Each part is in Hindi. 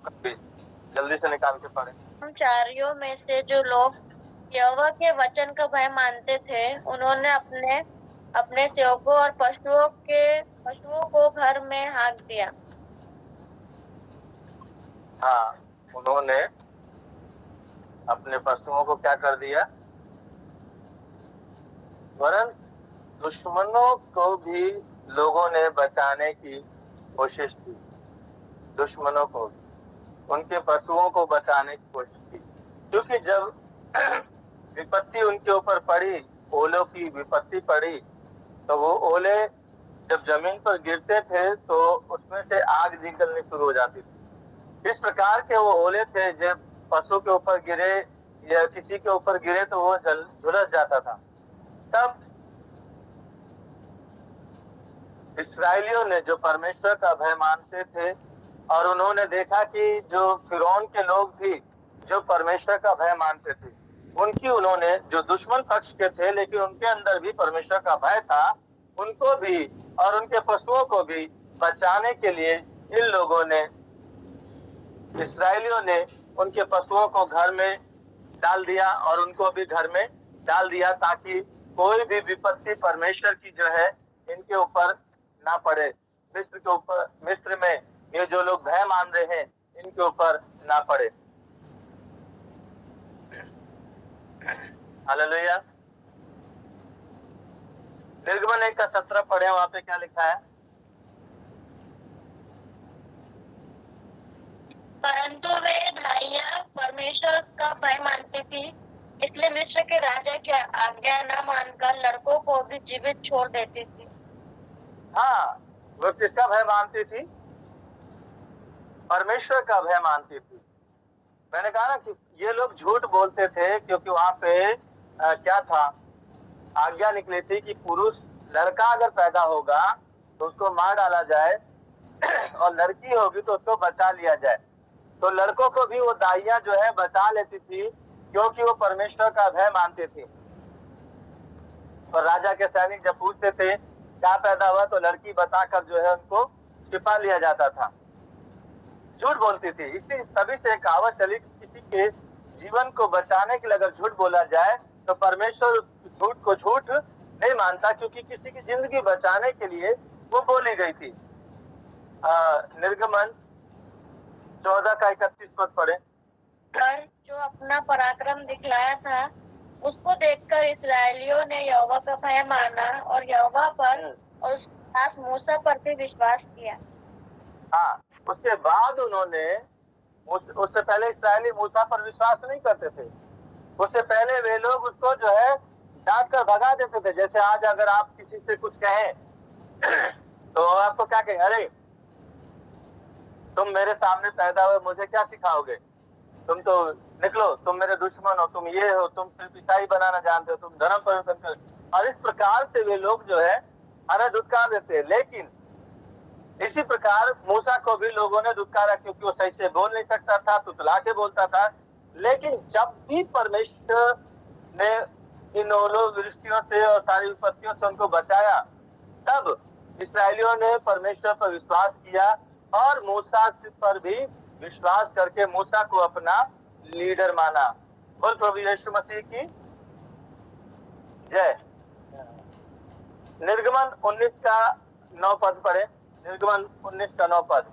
जल्दी से निकाल के पढ़े। कर्मचारियों में से जो लोग यहोवा के वचन का भय मानते थे, उन्होंने अपने अपने सेवकों और पशुओं को घर में हाँक दिया। हाँ, उन्होंने अपने पशुओं को क्या कर दिया, वरन दुश्मनों को भी लोगों ने बचाने की कोशिश की। दुश्मनों को, उनके पशुओं को बचाने की कोशिश की, क्योंकि जब विपत्ति उनके ऊपर पड़ी, ओलों की विपत्ति पड़ी, तो वो ओले जब जमीन पर गिरते थे तो उसमें से आग निकलनी शुरू हो जाती थी। इस प्रकार के वो ओले थे, जब पशु के ऊपर गिरे या किसी के ऊपर गिरे तो वो झुलस जाता था। तब इस्राएलियों ने, जो परमेश्वर का भय मानते थे, और उन्होंने देखा कि जो फिरौन के लोग भी जो परमेश्वर का भय मानते थे, उनकी उन्होंने, जो दुश्मन पक्ष के थे लेकिन उनके अंदर भी परमेश्वर का भय था, उनको भी और उनके पशुओं को भी बचाने के लिए इन लोगों ने, इस्राएलियों ने उनके पशुओं को घर में डाल दिया और उनको भी घर में डाल दिया, ताकि कोई भी विपत्ति परमेश्वर की जो है इनके ऊपर ना पड़े। मिस्र के ऊपर, मिस्र में ये जो लोग भय मान रहे हैं इनके ऊपर ना पड़े। हालेलुया। निर्गमन 1:17 पढ़े, वहां पे क्या लिखा है? परंतु वे दाइयां परमेश्वर का भय मानती थी, इसलिए मिस्र के राजा की आज्ञा न मानकर लड़कों को भी जीवित छोड़ देती थी। हाँ, वो किसका भय मानती थी? परमेश्वर का भय मानती थी। मैंने कहा ना कि ये लोग झूठ बोलते थे, क्योंकि वहां पे क्या था, आज्ञा निकली थी कि पुरुष, लड़का अगर पैदा होगा तो उसको मार डाला जाए और लड़की होगी तो उसको बचा लिया जाए। तो लड़कों को भी वो दाइयां जो है बचा लेती थी, क्योंकि वो परमेश्वर का भय मानते थे। और राजा के सैनिक जब पूछते थे क्या पैदा हुआ, तो लड़की बताकर जो है उनको छिपा लिया जाता था। झूठ बोलती थी। इसी तभी से कहावत चली कि किसी के जीवन को बचाने के लिए अगर झूठ बोला जाए तो परमेश्वर झूठ को झूठ नहीं मानता, क्योंकि किसी की जिंदगी बचाने के लिए वो बोली गई थी। निर्गमन 14:31 पद पढ़े। पर जो अपना पराक्रम दिखलाया था, उसको देखकर इस्राएलियों ने यहोवा का भय माना और यहोवा पर और उसके साथ मूसा पर भी विश्वास किया। हाँ, उसके बाद उन्होंने, उससे पहले इस्राएली मूसा पर विश्वास नहीं करते थे। उससे पहले वे लोग उसको जो है डांट कर भगा देते थे। जैसे आज अगर आप किसी से कुछ कहें तो आपको क्या कहें, अरे तुम मेरे सामने पैदा हुए, मुझे क्या सिखाओगे, तुम तो निकलो, तुम मेरे दुश्मन हो, तुम ये हो, तुम सिर्फ ईसाई बनाना जानते हो, तुम धर्म परिवर्तन कर। और इस प्रकार से वे लोग जो है हमें धुतकार देते हैं। लेकिन इसी प्रकार मूसा को भी लोगों ने धुतकारा, क्योंकि वो सही से बोल नहीं सकता था, तुतला के बोलता था। लेकिन जब भी परमेश्वर ने इन ओलोवृष्टियों से और सारी विपत्तियों से उनको बचाया, तब इस्राएलियों ने परमेश्वर पर विश्वास किया और मूसा पर भी विश्वास करके मूसा को अपना लीडर माना। बोल प्रभु यीशु मसीह की जय। निर्गमन 19:9 पद पढ़े। निर्गमन 19:9 पद।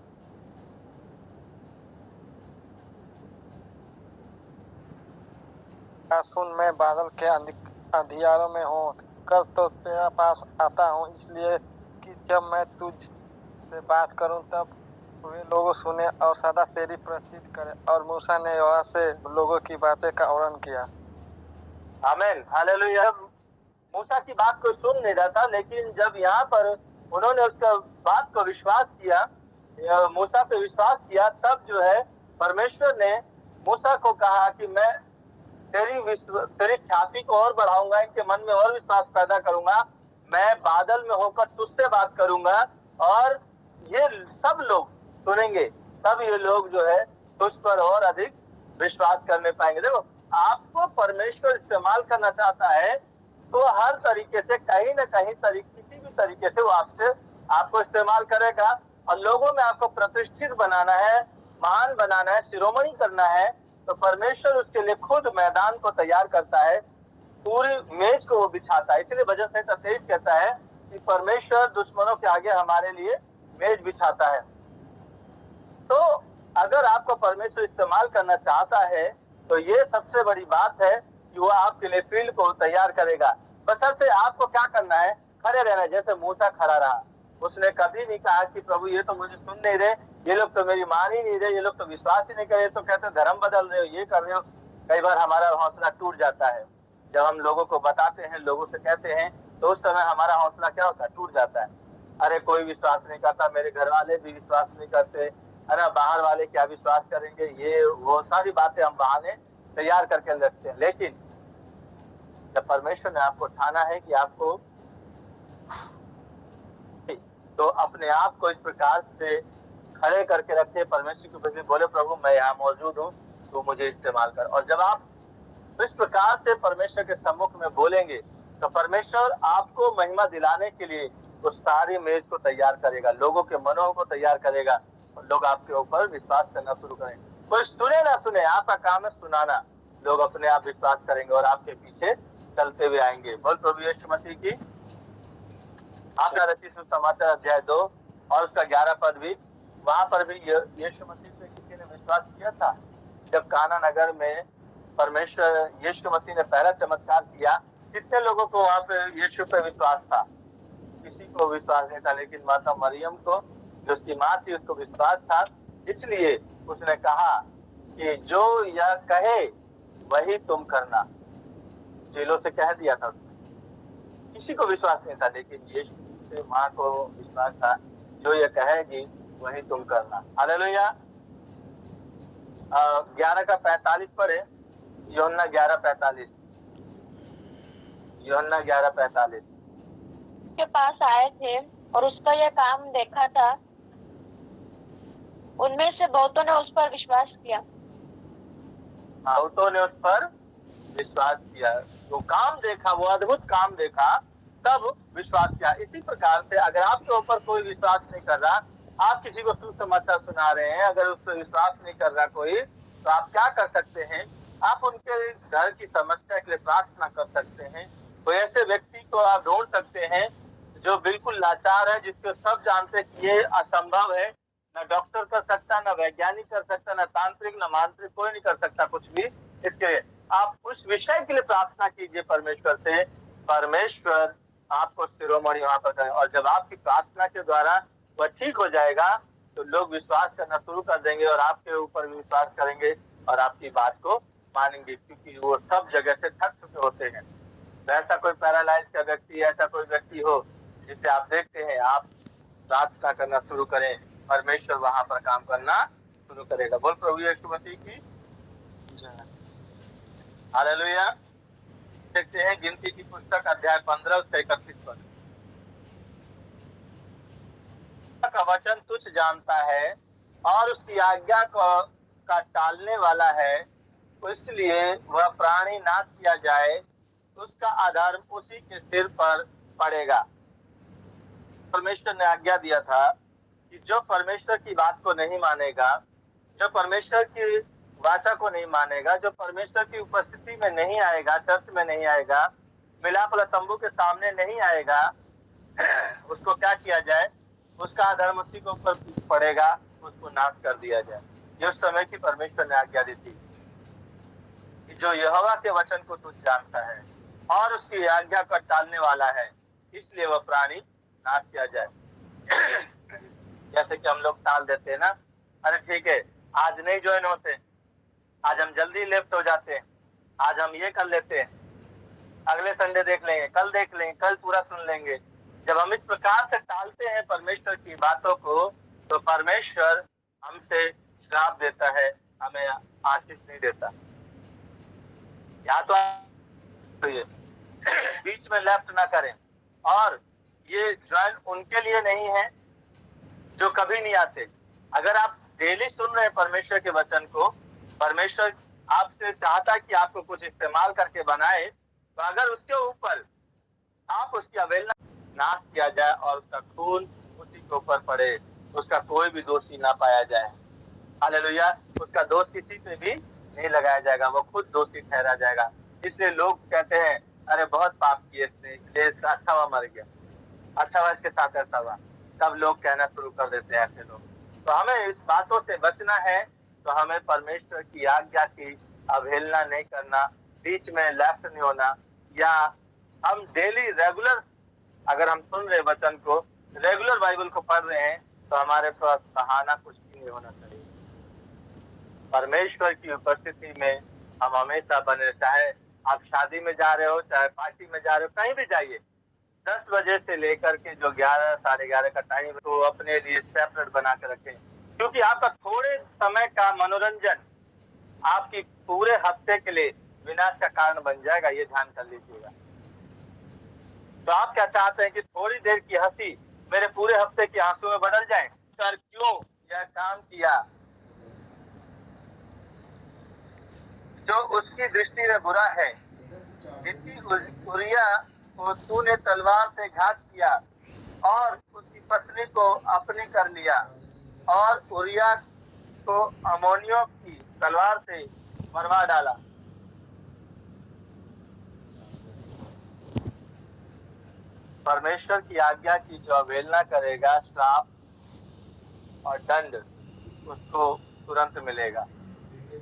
सुन, मैं बादल के अंधियारों में हूँ कर तो तेरा पास आता हूँ, इसलिए कि जब मैं तुझ से बात करूँ तब वे लोग सुने और सदा तेरी प्रसिद्ध करे। और मूसा ने यहोवा से लोगों की बातें का वर्णन किया। आमीन, हालेलुया। मूसा की बात को सुन नहीं रहा था, लेकिन जब यहाँ पर उन्होंने उसका बात को विश्वास किया, मूसा पे विश्वास किया, तब जो है परमेश्वर ने मूसा को कहा कि मैं तेरी ख्याति को और बढ़ाऊंगा, इनके मन में और विश्वास पैदा करूंगा, मैं बादल में होकर तुझसे बात करूंगा और ये सब लोग सुनेंगे, तब ये लोग जो है तुझ पर और अधिक विश्वास करने पाएंगे। देखो, आपको परमेश्वर इस्तेमाल करना चाहता है तो हर तरीके से, कहीं ना कहीं किसी भी तरीके से वो आपको इस्तेमाल करेगा और लोगों में आपको प्रतिष्ठित बनाना है, महान बनाना है, शिरोमणि करना है, तो परमेश्वर उसके लिए खुद मैदान को तैयार करता है, पूरी मेज को वो बिछाता है। इसलिए भजन संहिता 23 कहता है कि परमेश्वर दुश्मनों के आगे हमारे लिए मेज बिछाता है। तो अगर आपको परमेश्वर इस्तेमाल करना चाहता है तो ये सबसे बड़ी बात है कि वो आपके लिए फील्ड को तैयार करेगा। बशर्ते आपको क्या करना है, खड़े रहना है। जैसे मूसा खड़ा रहा, उसने कभी नहीं कहा कि प्रभु ये तो मुझे सुन नहीं रहे, ये लोग तो मेरी मान ही नहीं रहे, ये लोग तो विश्वास ही नहीं करे, तो कहते धर्म बदल रहे हो, ये कर रहे हो। कई बार हमारा हौसला टूट जाता है जब हम लोगों को बताते हैं, लोगों से कहते हैं, तो उस समय हमारा हौसला क्या होता है, टूट जाता है। अरे कोई विश्वास नहीं करता, मेरे घर वाले भी विश्वास नहीं करते, अरे बाहर वाले क्या विश्वास करेंगे, ये वो सारी बातें हम बहाने तैयार करके रखते हैं। लेकिन जब परमेश्वर ने आपको ठाना है कि आपको, तो अपने आप को इस प्रकार से खड़े करके रखे, परमेश्वर के प्रति बोले प्रभु मैं यहाँ मौजूद हूँ, तू मुझे इस्तेमाल कर। और जब आप इस प्रकार से परमेश्वर के सम्मुख में बोलेंगे तो परमेश्वर आपको महिमा दिलाने के लिए उस सारी मेज को तैयार करेगा, लोगों के मनों को तैयार करेगा, और लोग आपके ऊपर विश्वास करना शुरू करेंगे। कोई सुने ना सुने, आपका काम है सुनाना, लोग अपने आप विश्वास करेंगे और आपके पीछे चलते हुए आएंगे। बोल प्रभु यीशु मसीह की। आपका रचित सुसमाचार अध्याय 2 और उसका 11 पद भी, वहां पर भी यीशु मसीह पे किसी ने विश्वास किया था। जब काना नगर में परमेश्वर यीशु मसीह ने पहला चमत्कार किया, कितने लोगों को वहां पे यीशु पे विश्वास था? किसी को विश्वास नहीं था, लेकिन माता मरियम को, जो उसकी माँ थी, उसको विश्वास था। इसलिए उसने कहा कि जो यह कहे वही तुम करना। चेलों से कह दिया था उसने। किसी को विश्वास नहीं था, लेकिन यीशु से माँ को विश्वास था, जो यह कहेगी वही तुम करना। हालेलुया। 11 का 45 पर है, यूहन्ना 11:45। यूहन्ना 11:45 के पास आए थे और उसका यह काम देखा था। उनमें से बहुतों ने उस पर विश्वास किया। बहुतों ने उस पर विश्वास किया, वो काम देखा, वो अद्भुत काम देखा, तब विश्वास किया। इसी प्रकार से अगर आपके ऊपर कोई विश्वास नहीं कर रहा, आप किसी को सुसमाचार सुना रहे हैं, अगर उस पर विश्वास नहीं कर रहा कोई, तो आप क्या कर सकते हैं? आप उनके घर की समस्या के लिए प्रार्थना कर सकते हैं। कोई ऐसे व्यक्ति को आप ढूंढ सकते हैं जो बिल्कुल लाचार है, जिसको सब जानते कि ये असंभव है, न डॉक्टर कर सकता, न वैज्ञानिक कर सकता, न तांत्रिक, न मांत्रिक, कोई नहीं कर सकता कुछ भी। इसके आप उस विषय के लिए प्रार्थना कीजिए परमेश्वर से, परमेश्वर आपको शिरोमणि वहां पर करें। और जब आपकी प्रार्थना के द्वारा वह ठीक हो जाएगा तो लोग विश्वास करना शुरू कर देंगे और आपके ऊपर विश्वास करेंगे और आपकी बात को मानेंगे, क्योंकि वो सब जगह से थक चुके होते हैं। तो ऐसा कोई पैरालाइज का व्यक्ति, ऐसा कोई व्यक्ति हो जिसे आप देखते हैं, आप प्रार्थना करना शुरू करें, परमेश्वर वहां पर काम करना शुरू करेगा। बोल प्रभु यीशु मसीह की। हालेलुया। देखते हैं गिनती की पुस्तक अध्याय 15 उसका 31 पद। का वचन तुच्छ जानता है और उसकी आज्ञा का टालने वाला है, इसलिए वह प्राणी नाश किया जाए, उसका अधर्म उसी के सिर पर पड़ेगा। परमेश्वर ने आज्ञा दिया था कि जो परमेश्वर की बात को नहीं मानेगा, जो परमेश्वर की वाचा को नहीं मानेगा, जो परमेश्वर की उपस्थिति में नहीं आएगा, चर्च में नहीं आएगा, मिलाप वाला तंबू के सामने नहीं आएगा, उसको क्या किया जाए? उसका अधर्म उसी के ऊपर पड़ेगा, उसको नाश कर दिया जाए। ये उस समय की परमेश्वर ने आज्ञा दी थी कि जो यहोवा के वचन को तुच्छ जानता है और उसकी आज्ञा को टालने वाला है, इसलिए वह प्राणी नाश किया जाए। जैसे कि हम लोग टाल देते हैं ना, अरे ठीक है आज नहीं ज्वाइन होते, आज हम जल्दी लेफ्ट हो जाते हैं, आज हम ये कर लेते हैं, अगले संडे देख लेंगे, कल देख लेंगे, कल पूरा सुन लेंगे। जब हम इस प्रकार से टालते हैं परमेश्वर की बातों को, तो परमेश्वर हमसे श्राप देता है, हमें आशीष नहीं देता। या तो ये बीच में लेफ्ट ना करें। और ये ज्वाइन उनके लिए नहीं है जो कभी नहीं आते। अगर आप डेली सुन रहे हैं परमेश्वर के वचन को, परमेश्वर आपसे चाहता कि आपको कुछ इस्तेमाल करके बनाए, तो अगर उसके ऊपर आप उसकी अवहेलना, नाश किया जाए और उसका खून उसी के ऊपर पड़े, उसका कोई भी दोषी ना पाया जाए। हालेलुया। उसका दोष किसी पे भी नहीं लगाया जाएगा, वो खुद दोषी ठहरा जाएगा। इसलिए लोग कहते हैं अरे बहुत पाप किए इसने, इसलिए इसका अच्छा हुआ मर गया, अच्छा हुआ इसके साथ ऐसा हुआ। सब लोग कहना शुरू कर देते हैं ऐसे लोग। तो हमें इस बातों से बचना है। तो हमें परमेश्वर की आज्ञा की अवहेलना नहीं करना, बीच में लेफ्ट नहीं होना, या हम डेली रेगुलर अगर हम सुन रहे वचन को, रेगुलर बाइबल को पढ़ रहे हैं, तो हमारे पास बहाना कुछ भी नहीं होना चाहिए। परमेश्वर की उपस्थिति में हम हमेशा बने। चाहे आप शादी में जा रहे हो, चाहे पार्टी में जा रहे हो, कहीं भी जाइए, 10 बजे से लेकर के जो 11 साढ़े 11 का टाइम है, तो अपने लिए सेपरेट बना के रखें। क्योंकि आपका थोड़े समय का मनोरंजन आपकी पूरे हफ्ते के लिए विनाश का कारण बन जाएगा, ये ध्यान कर लीजिएगा। तो आप क्या चाहते हैं कि थोड़ी देर की हंसी मेरे पूरे हफ्ते के आंसू में बदल जाए? सर क्यों यह काम किया जो उसकी दृष्टि में बुरा है? इसी उरिया को तूने तलवार से घात किया और उसकी पत्नी को अपनी कर लिया, और उरिया को अमोनियों की तलवार से मरवा डाला। परमेश्वर की आज्ञा की जो अवहेलना करेगा, श्राप और दंड उसको तुरंत मिलेगा।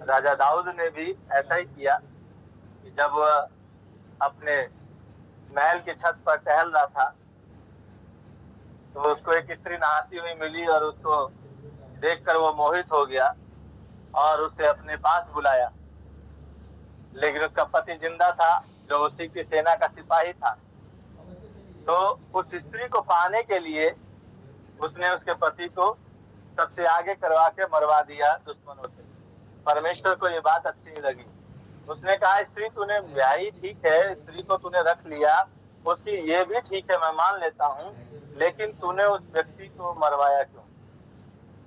राजा दाऊद ने भी ऐसा ही किया कि जब वह अपने महल की छत पर टहल रहा था, तो उसको एक स्त्री नहाती हुई मिली और उसको देखकर वो मोहित हो गया और उसे अपने पास बुलाया। लेकिन उसका पति जिंदा था, जो उसी की सेना का सिपाही था। तो उस स्त्री को पाने के लिए उसने उसके पति को सबसे आगे करवा के मरवा दिया दुश्मनों से। परमेश्वर को ये बात अच्छी नहीं लगी। उसने कहा, स्त्री तूने ब्याही ठीक है, स्त्री को तूने रख लिया, उसकी ये भी ठीक है, मैं मान लेता हूँ, लेकिन तूने उस व्यक्ति को मरवाया क्यों?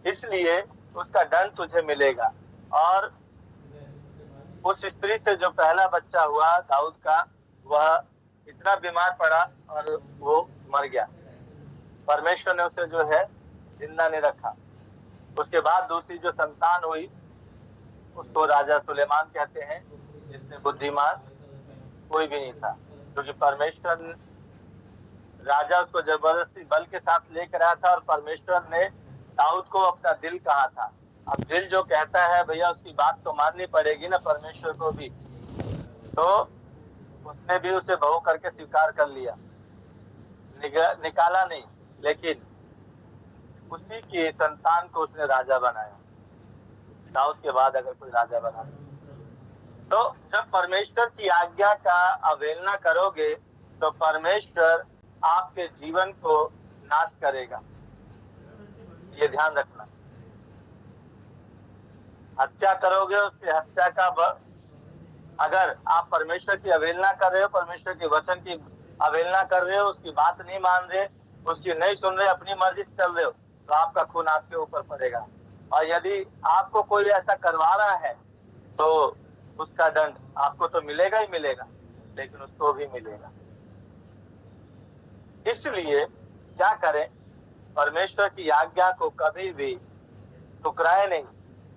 इसलिए उसका दंड तुझे मिलेगा। और उस स्त्री से जो पहला बच्चा हुआ दाऊद का, वह इतना बीमार पड़ा और वो मर गया। परमेश्वर ने उसे जो है जिंदा नहीं रखा। उसके बाद दूसरी जो संतान हुई उसको राजा सुलेमान कहते हैं, जिसमें बुद्धिमान कोई भी नहीं था, क्योंकि परमेश्वर राजा उसको जबरदस्ती बल के साथ लेकर आया था। और परमेश्वर ने दाऊद को अपना दिल कहा था। अब दिल जो कहता है भैया, उसकी बात तो माननी पड़ेगी ना परमेश्वर को भी। तो उसने भी उसे बहू करके स्वीकार कर लिया, निकाला नहीं, लेकिन उसी की संतान को उसने राजा बनाया। दाऊद के बाद अगर कोई राजा बना, तो जब परमेश्वर की आज्ञा का अवहेलना करोगे तो परमेश्वर आपके जीवन को नाश करेगा, ये ध्यान रखना। हत्या करोगे, उसकी हत्या का अगर आप परमेश्वर की अवहेलना कर रहे हो, परमेश्वर के वचन की अवहेलना कर रहे हो, उसकी बात नहीं मान रहे, उसकी नहीं सुन रहे, अपनी मर्जी से चल रहे हो, तो आपका खून आपके ऊपर पड़ेगा। और यदि आपको कोई ऐसा करवा रहा है तो उसका दंड आपको तो मिलेगा ही मिलेगा, लेकिन उसको भी मिलेगा। इसलिए क्या करें? परमेश्वर की आज्ञा को कभी भी ठुकराए नहीं,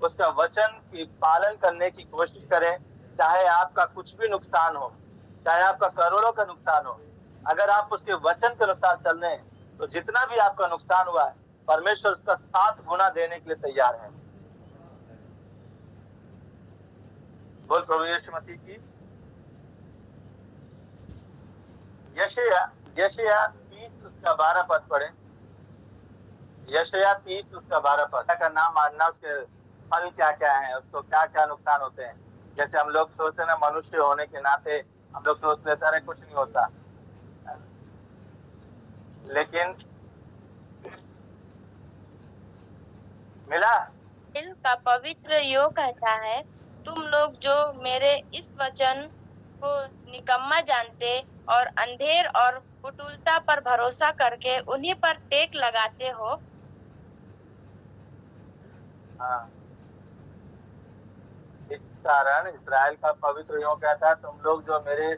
उसका वचन की पालन करने की कोशिश करें। चाहे आपका कुछ भी नुकसान हो, चाहे आपका करोड़ों का नुकसान हो, अगर आप उसके वचन के अनुसार चल रहे हैं तो जितना भी आपका नुकसान हुआ है, परमेश्वर उसका 7 गुना देने के लिए तैयार है। बोल प्रभु यीशु मसीह की। यशायाह 30 उसका 12 पद पढ़े। यशायाह 30 उसका 12 पद का नाम मानना, उसके फल क्या क्या है, उसको क्या क्या नुकसान होते हैं। जैसे हम लोग सोचते हैं ना, मनुष्य होने के नाते हम लोग सोच लेते हैं कुछ नहीं होता, लेकिन मिला। दिल का पवित्र यो कहता है, तुम लोग जो मेरे इस वचन को निकम्मा जानते और अंधेर और कुटिलता पर भरोसा करके उन्हीं पर टेक लगाते हो। हाँ, इस कारण इस्राएल का पवित्र यो कहता है, तुम लोग जो मेरे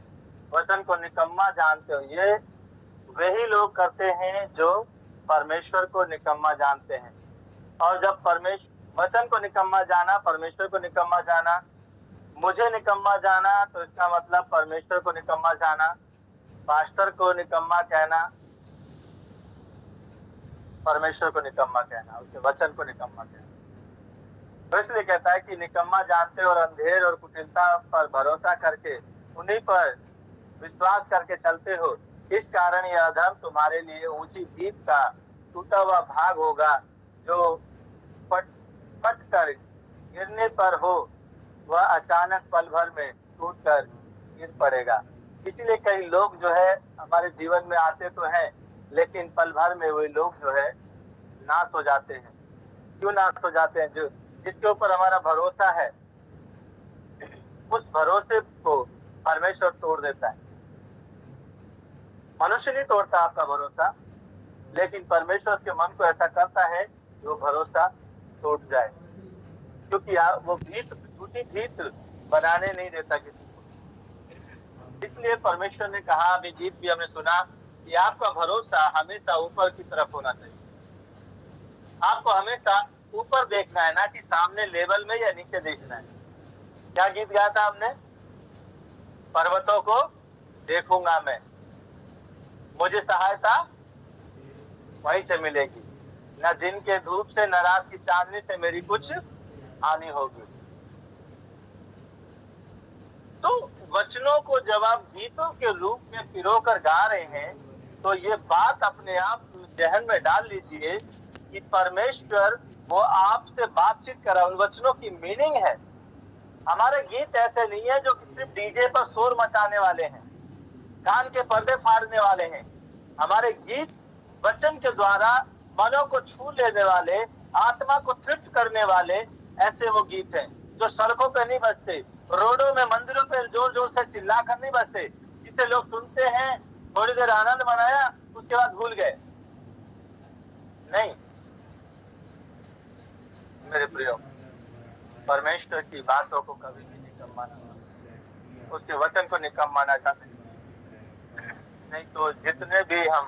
वचन को निकम्मा जानते हो। ये वही लोग करते हैं जो परमेश्वर को निकम्मा जानते हैं। और जब वचन को निकम्मा जाना, परमेश्वर को निकम्मा जाना। मुझे निकम्मा जाना तो इसका मतलब परमेश्वर को निकम्मा जाना, पास्टर को निकम्मा कहना, परमेश्वर को निकम्मा कहना, उसके वचन को निकम्मा कहना। तो इसलिए कहता है कि निकम्मा जानते और अंधेर और कुटिलता पर भरोसा करके उन्हीं पर विश्वास करके चलते हो, इस कारण यह अधर्म तुम्हारे लिए ऊंची जीत का टूटा हुआ भाग होगा, जो फट कर गिरने पर हो वह अचानक पल भर में टूट कर गिर पड़ेगा। इसीलिए कई लोग जो है हमारे जीवन में आते तो हैं, लेकिन पल भर में वे लोग जो है नाश हो जाते हैं। क्यों नाश हो जाते हैं? जो जिसके ऊपर हमारा भरोसा है, उस भरोसे को परमेश्वर तोड़ देता है। मनुष्य नहीं तोड़ता आपका भरोसा, लेकिन परमेश्वर के मन को ऐसा करता है कि वो भरोसा टूट जाए, क्योंकि वो झूठी भीत बनाने नहीं देता किसी को। इसलिए परमेश्वर ने कहा, अभी गीत भी हमने सुना, कि आपका भरोसा हमेशा ऊपर की तरफ होना चाहिए। आपको हमेशा ऊपर देखना है, ना कि सामने लेवल में या नीचे देखना है। क्या गीत गाया था हमने? पर्वतों को देखूंगा मैं, मुझे सहायता वहीं से मिलेगी, न दिन के धूप से न रात की चांदनी से मेरी कुछ हानि होगी। तो वचनों को जब आप गीतों के रूप में पिरोकर गा रहे हैं, तो ये बात अपने आप जहन में डाल लीजिए कि परमेश्वर वो आपसे बातचीत कर रहा है। उन वचनों की मीनिंग है। हमारे गीत ऐसे नहीं है जो सिर्फ डीजे पर शोर मचाने वाले हैं, कान के पर्दे फाड़ने वाले हैं। हमारे गीत वचन के द्वारा मनों को छू लेने वाले, आत्मा को तृप्त करने वाले ऐसे वो गीत हैं, जो सड़कों पे नहीं बजते, रोडों में, मंदिरों पे जोर जोर से चिल्ला कर नहीं बजते, जिसे लोग सुनते हैं, थोड़ी देर आनंद मनाया, उसके बाद भूल गए। नहीं मेरे प्रियो, परमेश्वर की बातों को कभी भी निकम माना, उसके वचन को निकम माना जाता नहीं। तो जितने भी हम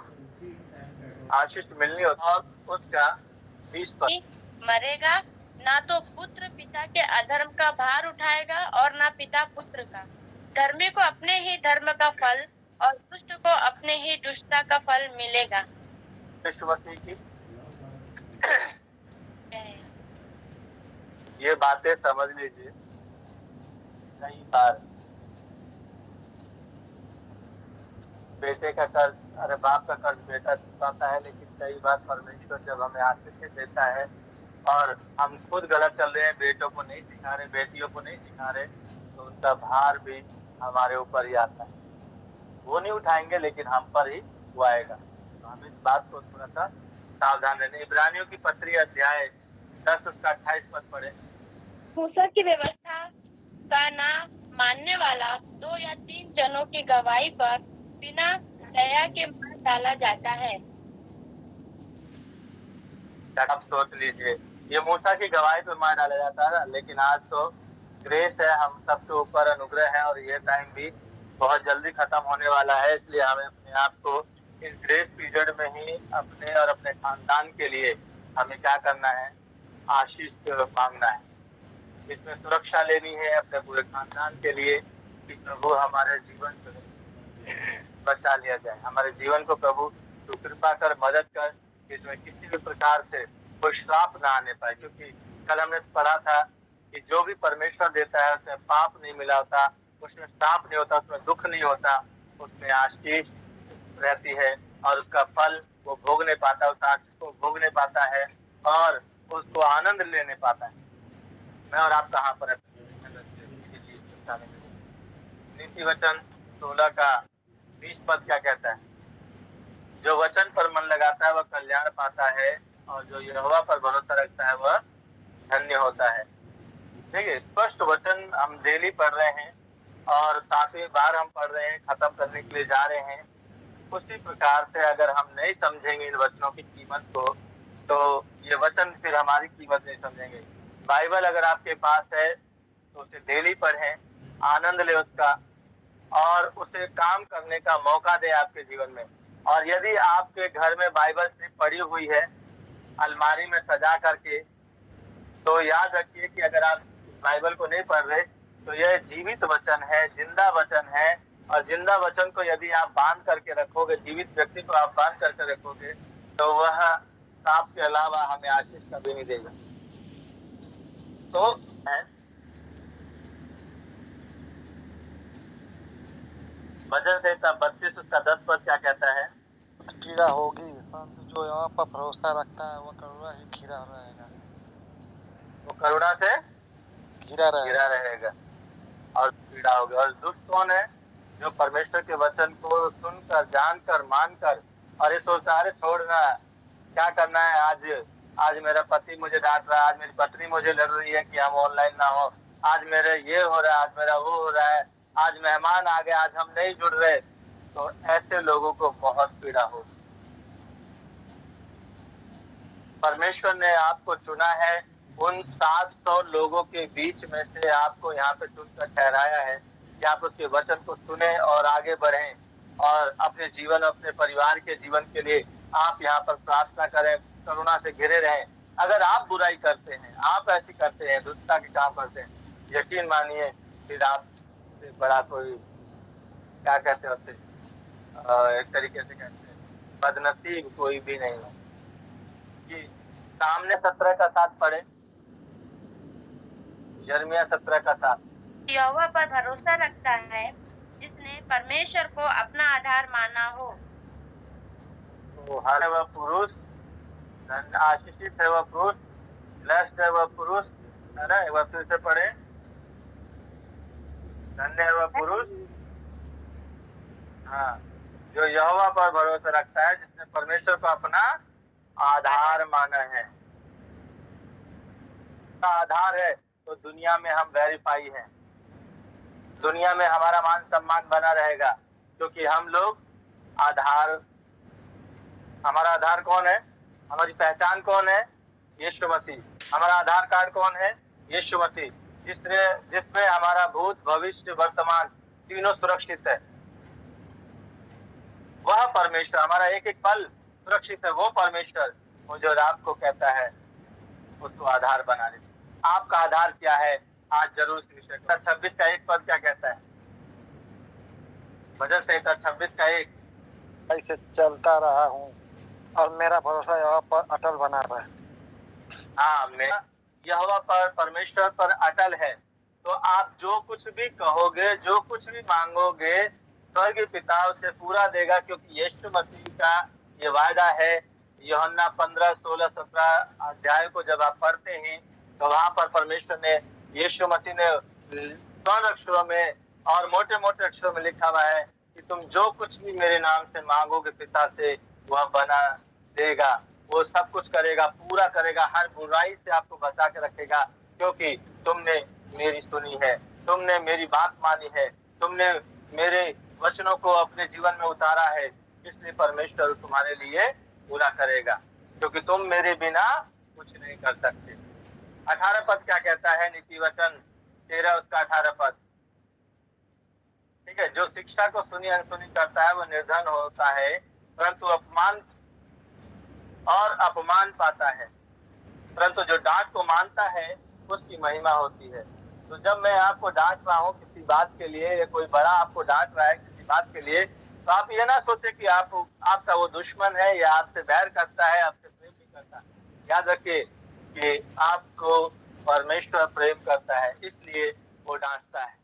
आशीष मिलनी होता और उसका 20% मरेगा, ना तो पुत्र पिता के अधर्म का भार उठाएगा और ना पिता पुत्र का। धर्मी को अपने ही धर्म का फल और दुष्ट को अपने ही दुष्टता का फल मिलेगा। यीशु मसीह की ये बातें समझ लीजिए। कई बार बेटे का कर्ज, अरे बाप का कर्ज बेटा चुकाता है, लेकिन कई बार परमेश्वर जब हमें आशीष देता है और हम खुद गलत चल रहे हैं, बेटों को नहीं सिखा रहे, बेटियों को नहीं सिखा रहे, तो उनका भार भी हमारे ऊपर ही आता है। वो नहीं उठाएंगे, लेकिन हम पर ही वो आएगा। तो हम इस बात को थोड़ा सा सावधान रहने। इब्रानियों की पत्री अध्याय 10 उसका 28 पद पढ़े। मूसा की व्यवस्था का ना मानने वाला 2 या 3 जनों की गवाही पर बिना दया के मार डाला जाता है। आप सोच लीजिए, ये मूसा की गवाही पर मार डाला जाता है, लेकिन आज तो ग्रेस है, हम सबके ऊपर अनुग्रह है, और ये टाइम भी बहुत जल्दी खत्म होने वाला है। इसलिए हमें अपने आप को इस ग्रेस पीरियड में ही अपने और अपने खानदान के लिए हमें क्या करना है? आशीष मांगना है। इसमें सुरक्षा लेनी है अपने पूरे खानदान के लिए, कि प्रभु हमारे जीवन को बचा लिया जाए। हमारे जीवन को प्रभु तू कृपा कर, मदद कर, इसमें किसी भी प्रकार से कोई श्राप ना आने पाए। क्योंकि कल हमने पढ़ा था कि जो भी परमेश्वर देता है उसमें पाप नहीं मिला होता, उसमें श्राप नहीं होता, उसमें दुख नहीं होता, उसमें आशीष रहती है, और उसका फल वो भोगने पाता है, उस आशीष को भोगने पाता है और उसको आनंद लेने पाता है। मैं और आप कहाँ पर नीति वचन 16 का 20 पद क्या कहता है? जो वचन पर मन लगाता है वह कल्याण पाता है, और जो यहोवा पर भरोसा रखता है वह धन्य होता है। ठीक है, स्पष्ट वचन हम डेली पढ़ रहे हैं और 7वीं बार हम पढ़ रहे हैं, खत्म करने के लिए जा रहे हैं। उसी प्रकार से अगर हम नहीं समझेंगे इन वचनों की कीमत को, तो ये वचन फिर हमारी कीमत नहीं समझेंगे। बाइबल अगर आपके पास है तो उसे डेली पढ़ें, आनंद ले उसका, और उसे काम करने का मौका दे आपके जीवन में। और यदि आपके घर में बाइबल सिर्फ पढ़ी हुई है अलमारी में सजा करके, तो याद रखिए कि अगर आप बाइबल को नहीं पढ़ रहे तो यह जीवित वचन है, जिंदा वचन है, और जिंदा वचन को यदि आप बांध करके रखोगे, जीवित व्यक्ति को आप बांध करके रखोगे, तो वह सांप के अलावा हमें आशीष कभी नहीं देगा। तो भजन संहिता 32 उसका 10 पद क्या कहता है? पीड़ा होगी, परंतु जो यहोवा पर भरोसा रखता है वह करुणा ही घिरा रहेगा। वो करुणा से घिरा घिरा रहेगा और पीड़ा होगी। और दुष्ट कौन है? जो परमेश्वर के वचन को सुनकर, जानकर, मानकर और ये सोचता है छोड़ना क्या करना है, आज मेरा पति मुझे डांट रहा है, आज मेरी पत्नी मुझे लड़ रही है कि हम ऑनलाइन ना हो, आज मेरे ये हो रहा है, आज मेरा वो हो रहा है, आज मेहमान आ गए, आज हम नहीं जुड़ रहे। तो ऐसे लोगों को बहुत पीड़ा होगी। परमेश्वर ने आपको चुना है, उन 700 लोगों के बीच में से आपको यहाँ पे चुनकर ठहराया है कि आप उसके वचन को सुने और आगे बढ़ें और अपने जीवन, अपने परिवार के जीवन के लिए आप यहाँ पर प्रार्थना करें, करुणा से घिरे रहें। अगर आप बुराई करते हैं, आप ऐसी करते हैं, दुष्टता के काम करते हैं, यकीन मानिए फिर आपसे बड़ा कोई, क्या कहते होते, एक तरीके से कहते हैं बदनसीब कोई भी नहीं है। कि सामने 17 का 7 पढ़े, यिर्मयाह 17 का 7। यहोवा पर भरोसा रखता है जिसने परमेश्वर को अपना आधार माना हो। तो हर वह पुरुष, आशीषित है वह पुरुष, ब्लेस्ड है वह पुरुष, है ना? एक बार फिर से पढ़े, धन्य है वह पुरुष, हाँ, जो यहोवा पर भरोसा रखता है, जिसने परमेश्वर को अपना आधार माना है। आधार है तो दुनिया में हम वेरीफाई हैं, दुनिया में हमारा मान सम्मान बना रहेगा, क्योंकि हम लोग हमारा आधार कौन है? हमारी पहचान कौन है? यीशु मसीह। हमारा आधार कार्ड कौन है? यीशु मसीह, जिसमें हमारा भूत, भविष्य, वर्तमान तीनों सुरक्षित है। वह परमेश्वर, हमारा एक एक पल सुरक्षित है। वो परमेश्वर वो जो रात को कहता है उसको आधार बना ले। आपका आधार क्या है? आज जरूर इस विषय का 26 का 1 पद क्या कहता है? भजन संहिता 26 का 1। ऐसे चलता रहा हूँ और मेरा भरोसा यहोवा पर अटल बना रहा है। हाँ, मेरा यहोवा पर, परमेश्वर पर अटल है। तो आप जो कुछ भी कहोगे, जो कुछ भी मांगोगे, स्वर्गीय पिता उसे पूरा देगा, क्योंकि यीशु मसीह का ये वायदा है। यूहन्ना 15, 16, 17 अध्याय को जब आप पढ़ते हैं तो वहां पर परमेश्वर ने, यीशु मसीह ने स्वर्ण अक्षरों में और मोटे मोटे अक्षरों में लिखा हुआ है कि तुम जो कुछ भी मेरे नाम से मांगोगे पिता से वह बना देगा। वो सब कुछ करेगा, पूरा करेगा, हर बुराई से आपको बचा के रखेगा, क्योंकि तुमने मेरी सुनी है, तुमने मेरी बात मानी है, तुमने मेरे वचनों को अपने जीवन में उतारा है। इसलिए परमेश्वर तुम्हारे लिए पूरा करेगा, क्योंकि तुम मेरे बिना कुछ नहीं कर सकते। 18 पद क्या कहता है? नीति वचन 13 उसका 18 पद, ठीक है। जो शिक्षा को सुनी अनसुनी करता है वो निर्धन होता है, परंतु अपमान पाता है, परंतु जो डांट को मानता है उसकी महिमा होती है। तो जब मैं आपको डांट रहा हूँ किसी बात के लिए, या कोई बड़ा आपको डांट रहा है किसी बात के लिए, तो आप ये ना सोचे कि आपका वो दुश्मन है या आपसे बैर करता है, आपसे प्रेम नहीं करता। याद रखिए कि आपको परमेश्वर प्रेम करता है, इसलिए वो डांटता है।